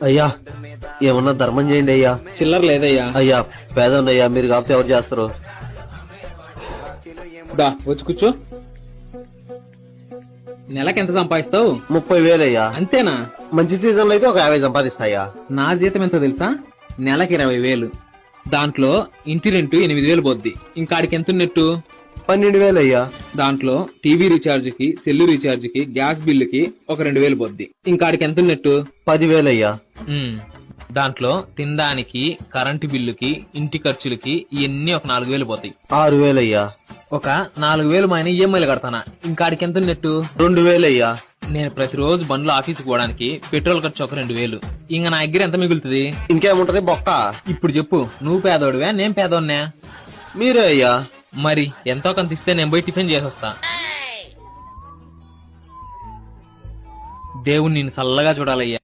అయ్యా ఏమన్నా ధర్మం చేయండి అయ్యా. చిల్లర లేదయ్యా. అయ్యా పేదన్నయ్యా, మీరు కాకపోతే ఎవరు చేస్తారు? దా వచ్చి కూర్చో. నెలకి ఎంత సంపాదిస్తావు? 30,000 అయ్యా. అంతేనా? మంచి సీజన్ లో అయితే ఒక 50 సంపాదిస్తాయా. నా జీతం ఎంతో తెలుసా? నెలకి 20,000. దాంట్లో ఇంటి రెంట్ 8,000 పోద్ది. ఇంకాడికి ఎంత ఉన్నట్టు? 12,000 అయ్యా. దాంట్లో టీవీ రీఛార్జ్ కి, సెల్లు రీఛార్జ్ కి, గ్యాస్ బిల్లుకి ఒక 2,000 పోద్ది. ఇంకాడికి ఎంత ఉన్నట్టు? 10,000 అయ్యా. దాంట్లో తినడానికి, కరెంటు బిల్లుకి, ఇంటి ఖర్చులకి ఇవన్నీ ఒక 4,000 పోతాయి. 6,000 అయ్యా. ఒక 4,000 మైన ఈఎంఐలు కడతానా. ఇంకాడికి ఎంత ఉన్నట్టు? 2,000 అయ్యా. నేను ప్రతిరోజు బండ్లో ఆఫీస్కి పోవడానికి పెట్రోల్ ఖర్చు ఒక 2,000. ఇంక నా దగ్గర ఎంత మిగులుతుంది? ఇంకేముంటది బొక్క. ఇప్పుడు చెప్పు, నువ్వు పేదోడివా నేను పేదోడ్నా? మీరే అయ్యా. మరి ఎంతో కొంత ఇస్తే నేను పోయి టిఫిన్ చేసొస్తా. దేవుణ్ణి నిన్ను చల్లగా చూడాలయ్యా.